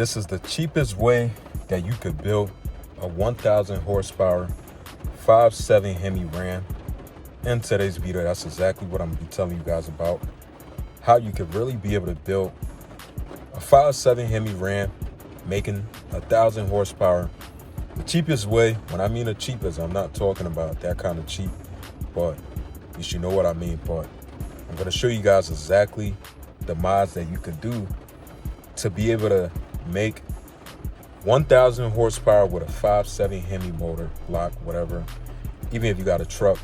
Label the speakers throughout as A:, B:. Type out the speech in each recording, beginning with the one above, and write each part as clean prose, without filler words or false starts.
A: This is the cheapest way that you could build a 1000 horsepower 5.7 Hemi Ram. In today's video, that's exactly what I'm going to be telling you guys about. How you could really be able to build a 5.7 Hemi Ram, making 1000 horsepower. The cheapest way, when I mean the cheapest, I'm not talking about that kind of cheap, but you should know what I mean. But I'm going to show you guys exactly the mods that you could do to be able to make 1000 horsepower with a 5.7 Hemi motor, block, whatever. Even if you got a truck,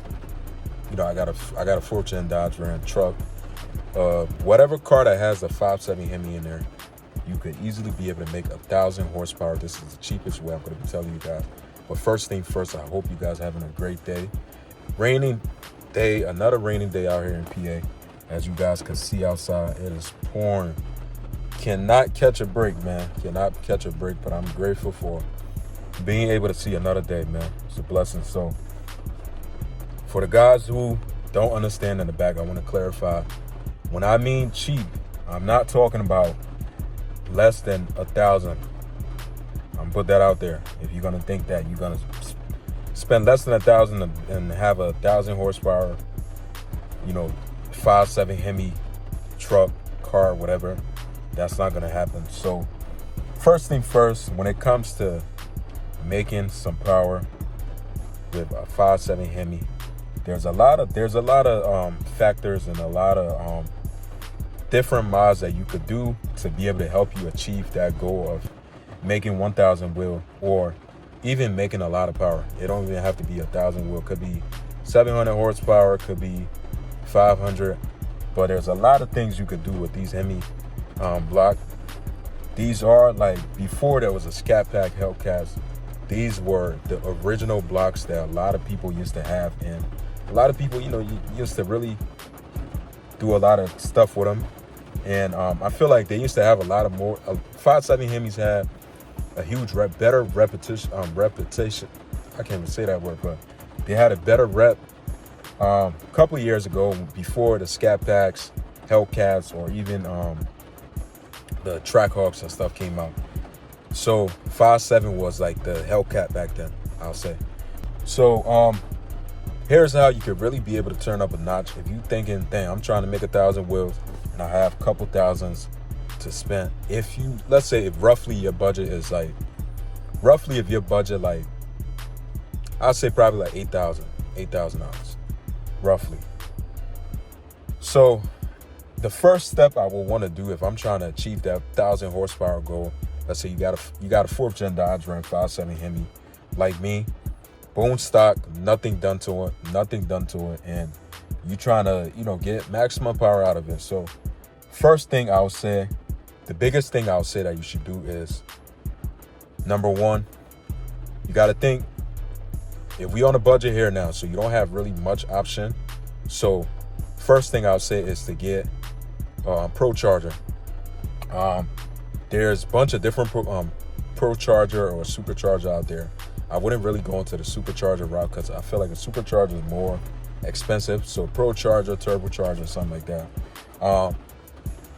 A: you know, I got a 4th-gen Dodge Ram truck. Whatever car that has a 5.7 Hemi in there, you could easily be able to make 1000 horsepower. This is the cheapest way I'm going to be telling you guys. But first thing first, I hope you guys are having a great day. Raining day, another raining day out here in PA. As you guys can see outside, it is pouring. Cannot catch a break, man. Cannot catch a break, but I'm grateful for being able to see another day, man. It's a blessing. So for the guys who don't understand in the back, I want to clarify. When I mean cheap, I'm not talking about less than 1,000. I'm gonna put that out there. If you're gonna think that you're gonna spend less than 1,000 and have 1,000 horsepower, you know, 5.7 Hemi truck, car, whatever, that's not gonna happen. So first thing first, when it comes to making some power with a 5.7 Hemi, there's a lot of factors and a lot of different mods that you could do to be able to help you achieve that goal of making 1000 wheel, or even making a lot of power. It don't even have to be 1000 wheel. It could be 700 horsepower, it could be 500. But there's a lot of things you could do with these Hemi block. These are, like, before there was a Scat Pack Hellcats, these were the original blocks that a lot of people used to have, and a lot of people, you know, used to really do a lot of stuff with them. And I feel like they used to have a lot of more 5.7 Hemis had a huge better reputation. I can't even say that word, but they had a better rep a couple of years ago, before the Scat Packs, Hellcats, or even the Trackhawks and stuff came out. So 5.7 was like the Hellcat back then, I'll say. So here's how you could really be able to turn up a notch. If you thinking, damn, I'm trying to make 1,000 wheels and I have a couple thousands to spend. If you, let's say, if roughly your budget is like, I'll say probably like $8,000, roughly. So the first step I will want to do if I'm trying to achieve that 1,000 horsepower goal, let's say you got a 4th-gen Dodge Ram 5.7 Hemi, like me, bone stock, nothing done to it, and you trying to, you know, get maximum power out of it. So first thing I would say, the biggest thing I would say that you should do is, number one, you got to think, if we on a budget here now, so you don't have really much option. So first thing I would say is to get Pro Charger. There's a bunch of different Pro Charger or Supercharger out there. I wouldn't really go into the Supercharger route because I feel like a Supercharger is more expensive. So Pro Charger, Turbocharger, something like that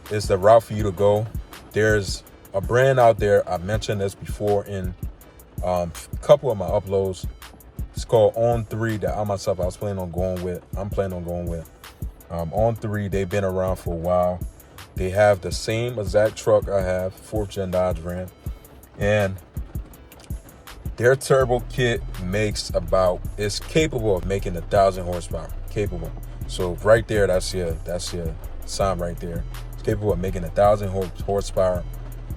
A: is the route for you to go. There's a brand out there, I mentioned this before in a couple of my uploads. It's called On 3 that I plan on going with. On 3, they've been around for a while. They have the same exact truck I have, 4th-gen Dodge Ram, and their turbo kit is capable of making 1,000 horsepower. Capable. So right there, that's your sign right there. It's capable of making 1,000 horsepower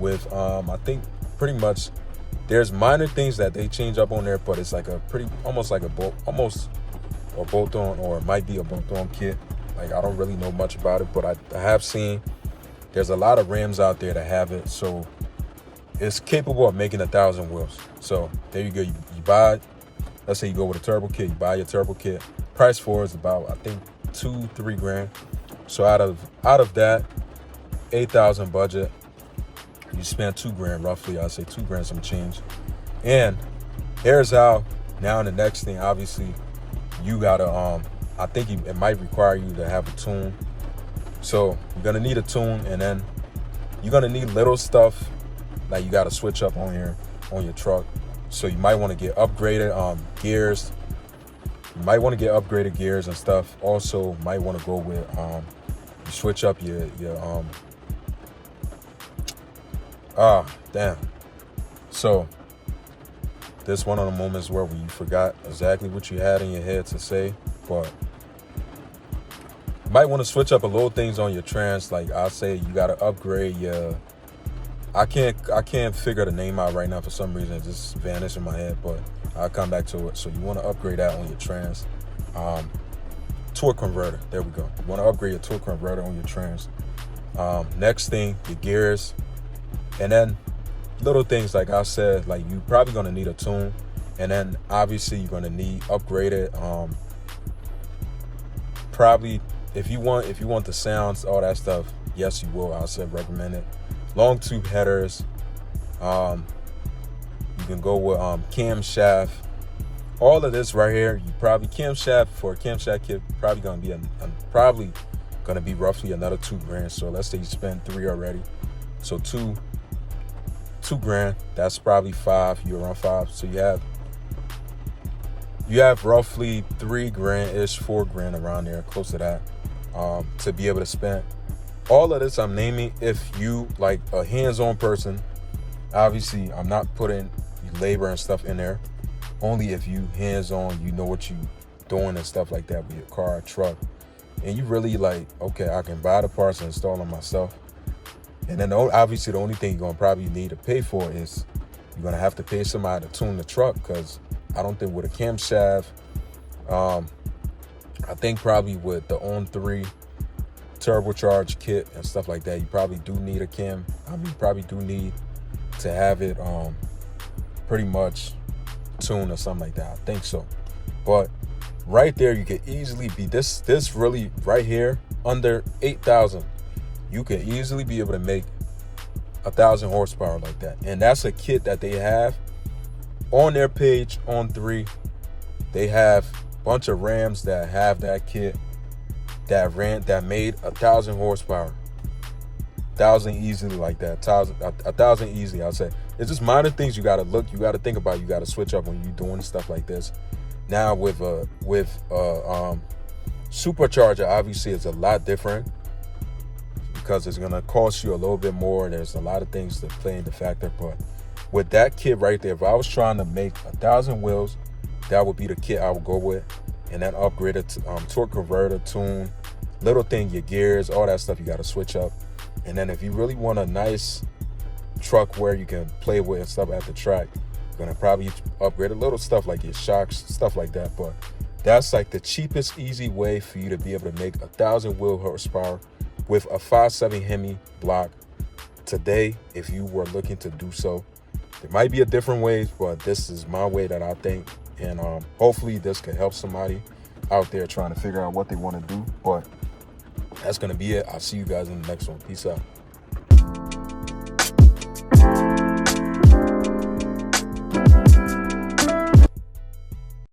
A: with I think pretty much there's minor things that they change up on there, but it's like almost a bolt-on, or it might be a bolt-on kit. Like, I don't really know much about it, but I have seen there's a lot of Rams out there that have it. So it's capable of making 1,000 wheels. So there you go. You buy, let's say you go with a turbo kit, you buy your turbo kit. Price for it is about, I think, $2-3 grand. So out of that 8,000 budget, you spend $2 grand roughly. I'd say $2 grand some change. And here's how. Now the next thing, obviously, you gotta I think it might require you to have a tune. So you're gonna need a tune, and then you're gonna need little stuff like you got to switch up on your truck. So you might want to get upgraded gears. You might want to get upgraded gears and stuff. Also, might want to go with you switch up your damn. So this one of the moments where you forgot exactly what you had in your head to say, but you might want to switch up a little things on your trans. Like I say, you got to upgrade your. I can't figure the name out right now for some reason. It just vanished in my head, but I'll come back to it. So you want to upgrade that on your trans. Torque converter. There we go. You want to upgrade your torque converter on your trans. Next thing, your gears, and then little things like I said, like you probably gonna need a tune, and then obviously you're gonna need upgraded. Probably if you want the sounds, all that stuff. Yes, you will. I said recommend it. Long tube headers. You can go with camshaft. All of this right here, you probably camshaft for a camshaft kit probably gonna be roughly another $2,000. So let's say you spend 3 already, so two grand. That's probably 5. You're around 5. So you have roughly $3,000 ish, $4,000 around there, close to that, to be able to spend. All of this I'm naming if you like a hands-on person. Obviously, I'm not putting labor and stuff in there. Only if you hands-on, you know what you doing and stuff like that with your car, truck, and you really like, okay, I can buy the parts and install them myself. And then obviously the only thing you're gonna probably need to pay for is you're gonna have to pay somebody to tune the truck, because I don't think with a camshaft, I think probably with the On 3 turbocharged kit and stuff like that, you probably do need a cam. You probably do need to have it pretty much tuned or something like that. I think so. But right there, you could easily be this really right here under 8,000. You could easily be able to make 1,000 horsepower like that. And that's a kit that they have on their page on 3. They have a bunch of Rams that have that kit that made 1,000 horsepower. 1,000 easily like that. 1,000 easily, I'll say. It's just minor things you gotta think about, you gotta switch up when you're doing stuff like this. Now with supercharger, obviously it's a lot different, because it's gonna cost you a little bit more. There's a lot of things that play into factor. But with that kit right there, if I was trying to make 1,000 wheels, that would be the kit I would go with. And then upgrade it to torque converter, tune, little thing, your gears, all that stuff you gotta switch up. And then if you really want a nice truck where you can play with and stuff at the track, you're gonna probably upgrade a little stuff like your shocks, stuff like that. But that's like the cheapest, easy way for you to be able to make 1,000 wheel horsepower with a 5.7 Hemi block today, if you were looking to do so. There might be a different ways, but this is my way that I think. And hopefully this could help somebody out there trying to figure out what they want to do. But that's going to be it. I'll see you guys in the next one. Peace out.